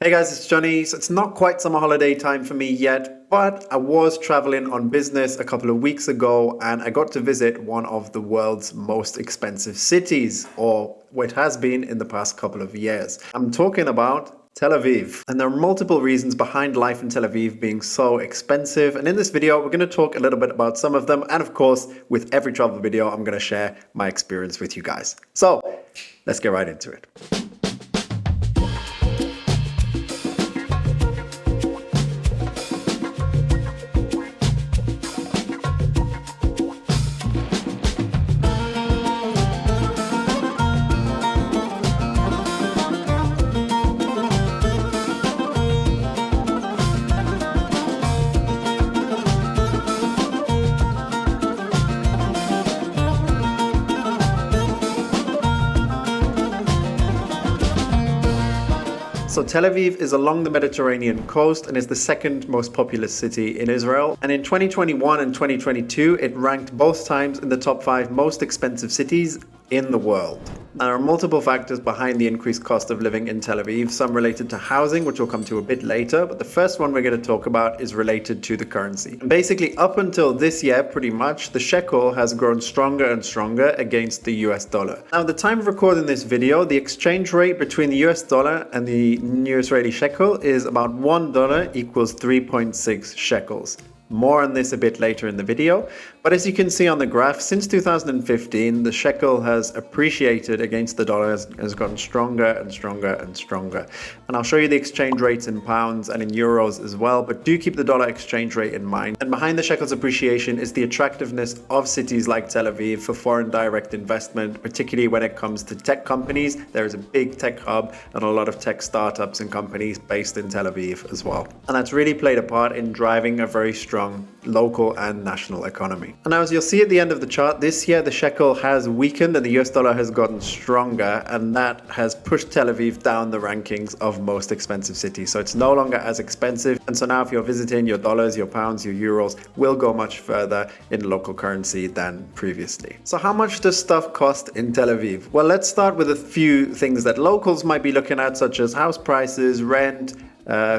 Hey guys, it's Jonny. So it's not quite summer holiday time for me yet, but I was traveling on business a couple of weeks ago and I got to visit one of the world's most expensive cities, or what has been in the past couple of years. I'm talking about Tel Aviv. And there are multiple reasons behind life in Tel Aviv being so expensive. And in this video, we're going to talk a little bit about some of them. And of course, with every travel video, I'm going to share my experience with you guys. So let's get right into it. So Tel Aviv is along the Mediterranean coast and is the second most populous city in Israel. And in 2021 and 2022, it ranked both times in the top 5 most expensive cities in the world. There are multiple factors behind the increased cost of living in Tel Aviv, some related to housing, which we'll come to a bit later, but the first one we're going to talk about is related to the currency. And basically, up until this year, pretty much, the shekel has grown stronger and stronger against the US dollar. Now, at the time of recording this video, the exchange rate between the US dollar and the new Israeli shekel is about $1 equals 3.6 shekels. More on this a bit later in the video, but as you can see on the graph, since 2015, the shekel has appreciated against the dollar, has gotten stronger and stronger and stronger. And I'll show you the exchange rates in pounds and in euros as well, but do keep the dollar exchange rate in mind. And behind the shekel's appreciation is the attractiveness of cities like Tel Aviv for foreign direct investment, particularly when it comes to tech companies. There is a big tech hub and a lot of tech startups and companies based in Tel Aviv as well. And that's really played a part in driving a very strong local and national economy. And now, as you'll see at the end of the chart, this year the shekel has weakened and the US dollar has gotten stronger, and that has pushed Tel Aviv down the rankings of most expensive cities. So it's no longer as expensive. And so now if you're visiting, your dollars, your pounds, your euros will go much further in local currency than previously. So how much does stuff cost in Tel Aviv? Well, let's start with a few things that locals might be looking at, such as house prices, rent,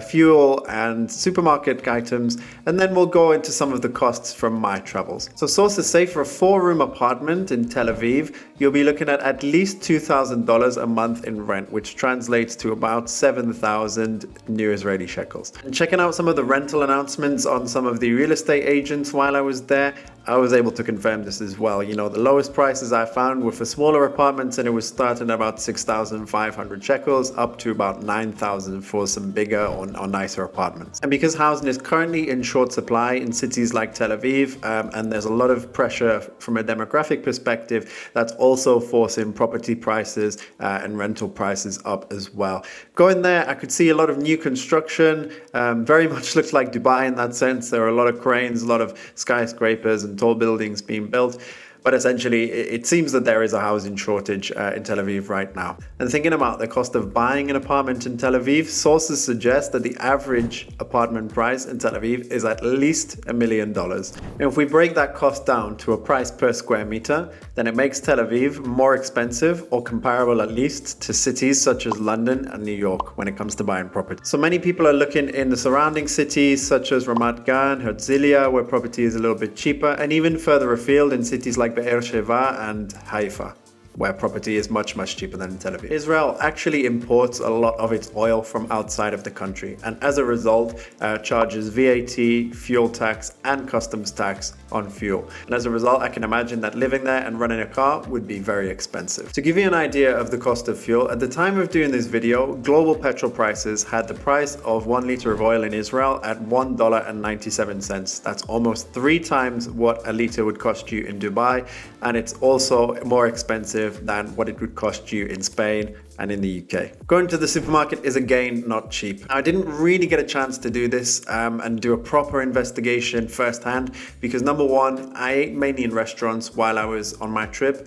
fuel and supermarket items, and then we'll go into some of the costs from my travels. So sources say for a 4-room apartment in Tel Aviv, you'll be looking at least $2,000 a month in rent, which translates to about 7,000 new Israeli shekels. And checking out some of the rental announcements on some of the real estate agents while I was there, I was able to confirm this as well. You know, the lowest prices I found were for smaller apartments, and it was starting at about 6,500 shekels up to about 9,000 for some bigger or nicer apartments. And because housing is currently in short supply in cities like Tel Aviv, and there's a lot of pressure from a demographic perspective, that's also forcing property prices and rental prices up as well. Going there, I could see a lot of new construction, very much looks like Dubai in that sense. There are a lot of cranes, a lot of skyscrapers and tall buildings being built. But essentially, it seems that there is a housing shortage in Tel Aviv right now. And thinking about the cost of buying an apartment in Tel Aviv, sources suggest that the average apartment price in Tel Aviv is at least $1 million. And if we break that cost down to a price per square meter, then it makes Tel Aviv more expensive, or comparable at least, to cities such as London and New York when it comes to buying property. So many people are looking in the surrounding cities such as Ramat Gan, Herzliya, where property is a little bit cheaper, and even further afield in cities like Be'er Sheva and Haifa, where property is much, much cheaper than in Tel Aviv. Israel actually imports a lot of its oil from outside of the country, and as a result, charges VAT, fuel tax, and customs tax on fuel. And as a result, I can imagine that living there and running a car would be very expensive. To give you an idea of the cost of fuel, at the time of doing this video, global petrol prices had the price of 1 liter of oil in Israel at $1.97. That's almost 3 times what a liter would cost you in Dubai, and it's also more expensive than what it would cost you in Spain and in the UK. Going to the supermarket is again not cheap. I didn't really get a chance to do this and do a proper investigation firsthand because number one, I ate mainly in restaurants while I was on my trip.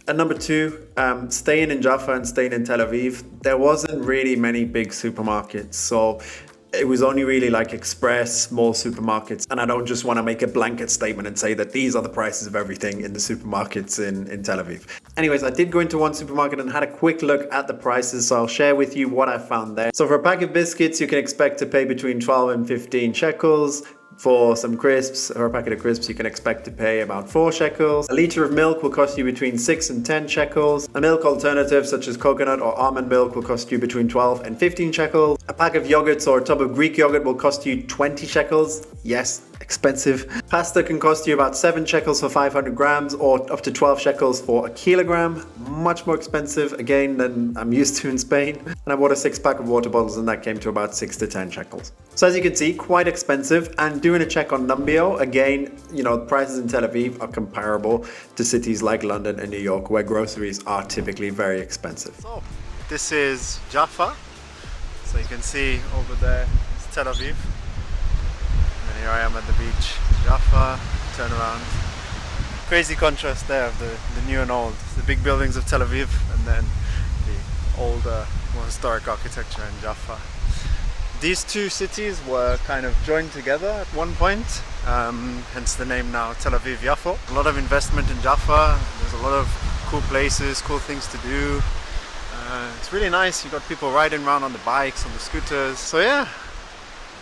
And number two, staying in Jaffa and staying in Tel Aviv, there wasn't really many big supermarkets. So It was only really like express, small supermarkets. And I don't just want to make a blanket statement and say that these are the prices of everything in the supermarkets in Tel Aviv. Anyways, I did go into one supermarket and had a quick look at the prices, so I'll share with you what I found there. So for a pack of biscuits, you can expect to pay between 12 and 15 shekels. For some crisps, or a packet of crisps, you can expect to pay about 4 shekels. A litre of milk will cost you between 6 and 10 shekels. A milk alternative such as coconut or almond milk will cost you between 12 and 15 shekels. A pack of yogurts or a tub of Greek yogurt will cost you 20 shekels. Yes, expensive. Pasta can cost you about 7 shekels for 500 grams or up to 12 shekels for a kilogram. Much more expensive, again, than I'm used to in Spain. And I bought a 6-pack of water bottles and that came to about 6 to 10 shekels. So as you can see, quite expensive. And doing a check on Numbeo, again, prices in Tel Aviv are comparable to cities like London and New York, where groceries are typically very expensive. So this is Jaffa. So you can see over there, it's Tel Aviv. And here I am at the beach, Jaffa, turn around. Crazy contrast there of the new and old. The big buildings of Tel Aviv and then the older, more historic architecture in Jaffa. These two cities were kind of joined together at one point, hence the name now Tel Aviv Yafo. A lot of investment in Jaffa, there's a lot of cool places, cool things to do. It's really nice, you got people riding around on the bikes, on the scooters, so yeah.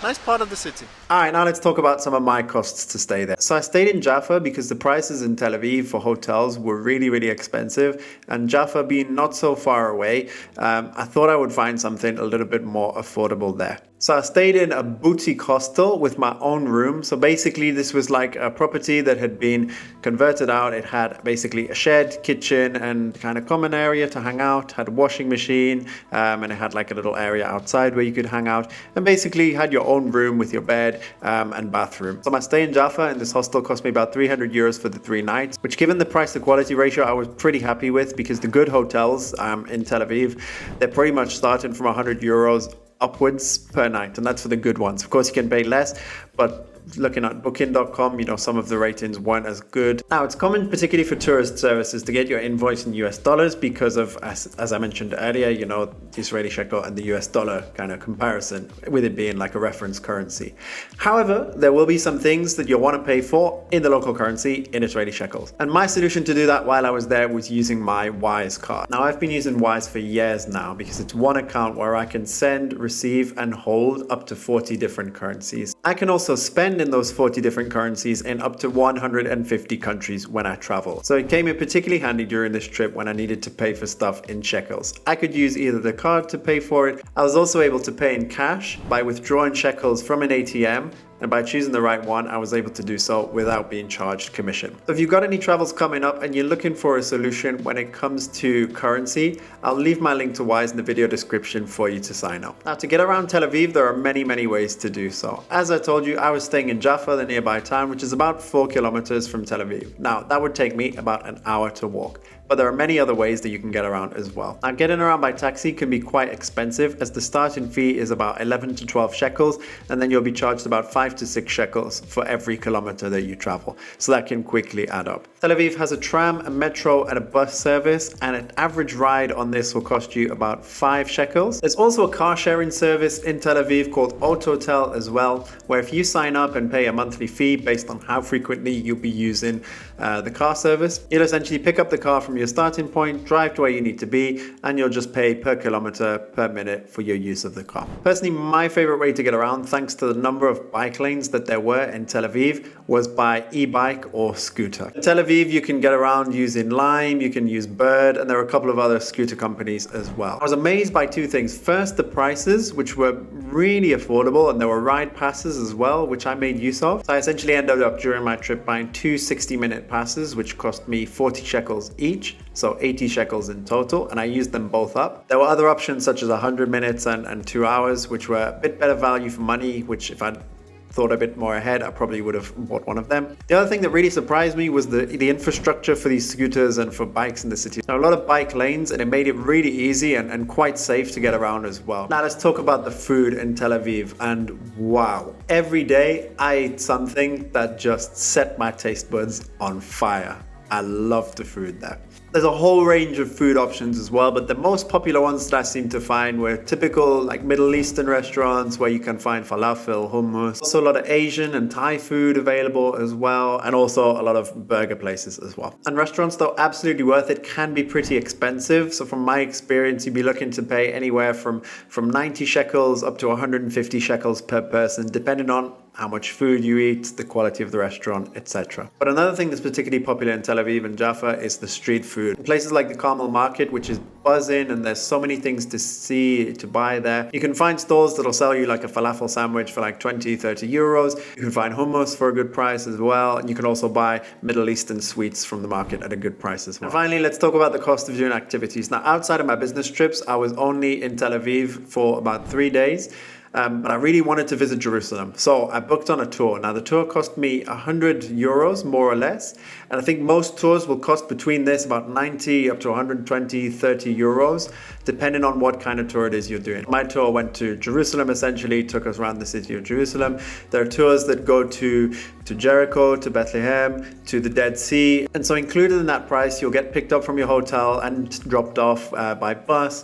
Nice part of the city. Alright, now let's talk about some of my costs to stay there. So I stayed in Jaffa because the prices in Tel Aviv for hotels were really, really expensive. And Jaffa being not so far away, I thought I would find something a little bit more affordable there. So I stayed in a boutique hostel with my own room. So basically this was like a property that had been converted out. It had basically a shed, kitchen and kind of common area to hang out, had a washing machine, and it had like a little area outside where you could hang out, and basically had your own room with your bed and bathroom. So my stay in Jaffa in this hostel cost me about 300 euros for the 3 nights, which given the price to quality ratio I was pretty happy with, because the good hotels in Tel Aviv, they're pretty much starting from 100 euros upwards per night, and that's for the good ones. Of course you can pay less, but looking at booking.com, some of the ratings weren't as good. Now, it's common, particularly for tourist services, to get your invoice in US dollars because of, as I mentioned earlier, the Israeli shekel and the US dollar kind of comparison, with it being like a reference currency. However, there will be some things that you'll want to pay for in the local currency in Israeli shekels. And my solution to do that while I was there was using my Wise card. Now, I've been using Wise for years now because it's one account where I can send, receive, and hold up to 40 different currencies. I can also spend in those 40 different currencies in up to 150 countries when I travel. So it came in particularly handy during this trip when I needed to pay for stuff in shekels. I could use either the card to pay for it. I was also able to pay in cash by withdrawing shekels from an ATM, and by choosing the right one, I was able to do so without being charged commission. So if you've got any travels coming up and you're looking for a solution when it comes to currency, I'll leave my link to Wise in the video description for you to sign up. Now, to get around Tel Aviv, there are many, many ways to do so. As I told you, I was staying in Jaffa, the nearby town, which is about 4 kilometers from Tel Aviv. Now, that would take me about an hour to walk. But there are many other ways that you can get around as well. Now, getting around by taxi can be quite expensive, as the starting fee is about 11 to 12 shekels, and then you'll be charged about 5 to 6 shekels for every kilometer that you travel. So that can quickly add up. Tel Aviv has a tram, a metro, and a bus service, and an average ride on this will cost you about 5 shekels. There's also a car sharing service in Tel Aviv called Autotel as well, where if you sign up and pay a monthly fee based on how frequently you'll be using the car service, you'll essentially pick up the car from your starting point, drive to where you need to be, and you'll just pay per kilometer, per minute for your use of the car. Personally, my favorite way to get around, thanks to the number of bike lanes that there were in Tel Aviv, was by e-bike or scooter. In Tel Aviv, you can get around using Lime, you can use Bird, and there are a couple of other scooter companies as well. I was amazed by two things. First, the prices, which were really affordable, and there were ride passes as well, which I made use of. So I essentially ended up during my trip buying 2 60-minute passes, which cost me 40 shekels each, so 80 shekels in total, and I used them both up. There were other options such as 100 minutes and 2 hours, which were a bit better value for money, which if I'd thought a bit more ahead, I probably would have bought one of them. The other thing that really surprised me was the infrastructure for these scooters and for bikes in the city. There are a lot of bike lanes, and it made it really easy and quite safe to get around as well. Now let's talk about the food in Tel Aviv, and wow. Every day I ate something that just set my taste buds on fire. I love the food there. There's a whole range of food options as well, but the most popular ones that I seem to find were typical like Middle Eastern restaurants where you can find falafel, hummus. Also a lot of Asian and Thai food available as well, and also a lot of burger places as well. And restaurants, though absolutely worth it, can be pretty expensive. So from my experience, you'd be looking to pay anywhere from 90 shekels up to 150 shekels per person, depending on how much food you eat, the quality of the restaurant, etc. But another thing that's particularly popular in Tel Aviv and Jaffa is the street food. In places like the Carmel Market, which is buzzing, and there's so many things to see, to buy there. You can find stores that'll sell you like a falafel sandwich for like 20, 30 euros. You can find hummus for a good price as well. And you can also buy Middle Eastern sweets from the market at a good price as well. And finally, let's talk about the cost of doing activities. Now, outside of my business trips, I was only in Tel Aviv for about 3 days. But I really wanted to visit Jerusalem. So I booked on a tour. Now the tour cost me 100 euros, more or less. And I think most tours will cost between this about 90 up to 120, 30 euros, depending on what kind of tour it is you're doing. My tour went to Jerusalem, essentially, took us around the city of Jerusalem. There are tours that go to Jericho, to Bethlehem, to the Dead Sea. And so included in that price, you'll get picked up from your hotel and dropped off by bus.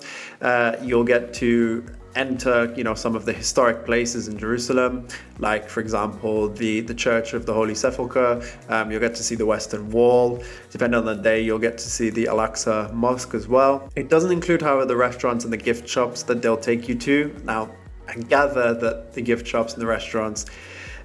You'll get to enter, some of the historic places in Jerusalem, like, for example, the Church of the Holy Sepulchre. You'll get to see the Western Wall. Depending on the day, you'll get to see the Al-Aqsa Mosque as well. It doesn't include, however, the restaurants and the gift shops that they'll take you to. Now, I gather that the gift shops and the restaurants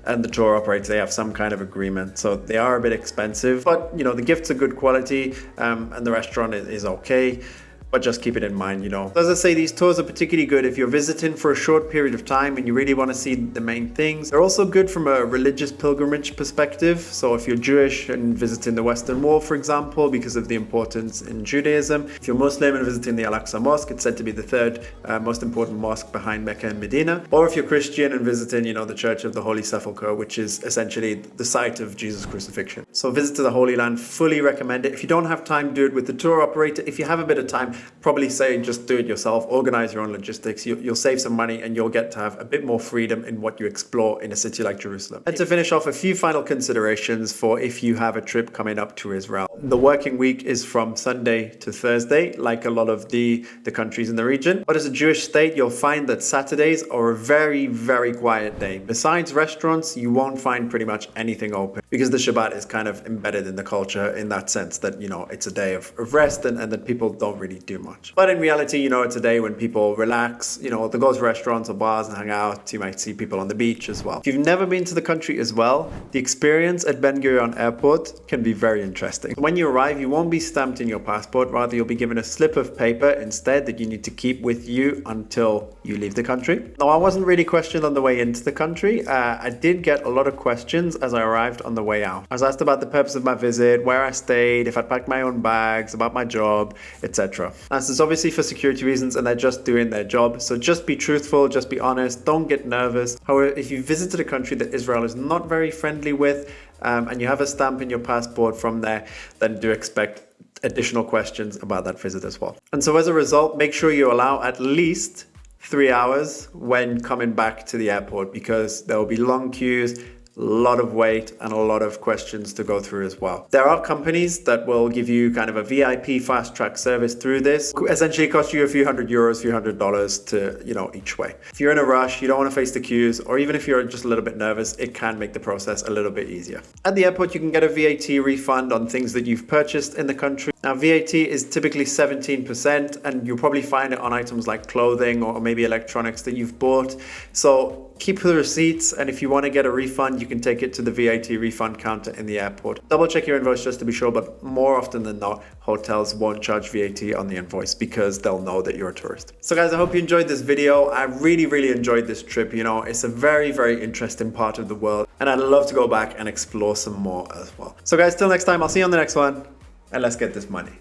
and the tour operators, they have some kind of agreement. So they are a bit expensive, but, the gifts are good quality, and the restaurant is okay. But just keep it in mind, As I say, these tours are particularly good if you're visiting for a short period of time and you really want to see the main things. They're also good from a religious pilgrimage perspective. So if you're Jewish and visiting the Western Wall, for example, because of the importance in Judaism. If you're Muslim and visiting the Al-Aqsa Mosque, it's said to be the third most important mosque behind Mecca and Medina. Or if you're Christian and visiting, the Church of the Holy Sepulchre, which is essentially the site of Jesus' crucifixion. So visit to the Holy Land, fully recommend it. If you don't have time, do it with the tour operator. If you have a bit of time, probably say just do it yourself, organize your own logistics. You'll save some money and you'll get to have a bit more freedom in what you explore in a city like Jerusalem. And to finish off, a few final considerations for if you have a trip coming up to Israel. The working week is from Sunday to Thursday, like a lot of the countries in the region. But as a Jewish state, you'll find that Saturdays are a very, very quiet day. Besides restaurants, you won't find pretty much anything open because the Shabbat is kind of embedded in the culture in that sense that, it's a day of rest and that people don't really do much. But in reality, it's a day when people relax, they'll go to restaurants or bars and hang out. You might see people on the beach as well. If you've never been to the country as well, the experience at Ben Gurion Airport can be very interesting. When you arrive, you won't be stamped in your passport. Rather, you'll be given a slip of paper instead that you need to keep with you until you leave the country. Now, I wasn't really questioned on the way into the country. I did get a lot of questions as I arrived on the way out. I was asked about the purpose of my visit, where I stayed, if I'd packed my own bags, about my job, etc. This is obviously for security reasons and they're just doing their job. So just be truthful, just be honest, don't get nervous. However, if you visited a country that Israel is not very friendly with and you have a stamp in your passport from there, then do expect additional questions about that visit as well. And so as a result, make sure you allow at least 3 hours when coming back to the airport because there will be long queues, a lot of wait and a lot of questions to go through as well. There are companies that will give you kind of a VIP fast track service through this. Essentially cost you a few $100s, few $100 to, each way. If you're in a rush, you don't want to face the queues, or even if you're just a little bit nervous, it can make the process a little bit easier. At the airport, you can get a VAT refund on things that you've purchased in the country. Now, VAT is typically 17%, and you'll probably find it on items like clothing or maybe electronics that you've bought. So keep the receipts, and if you want to get a refund, you can take it to the VAT refund counter in the airport. Double check your invoice just to be sure, but more often than not, hotels won't charge VAT on the invoice because they'll know that you're a tourist. So guys, I hope you enjoyed this video. I really, really enjoyed this trip. It's a very, very interesting part of the world, and I'd love to go back and explore some more as well. So guys, till next time, I'll see you on the next one, and let's get this money.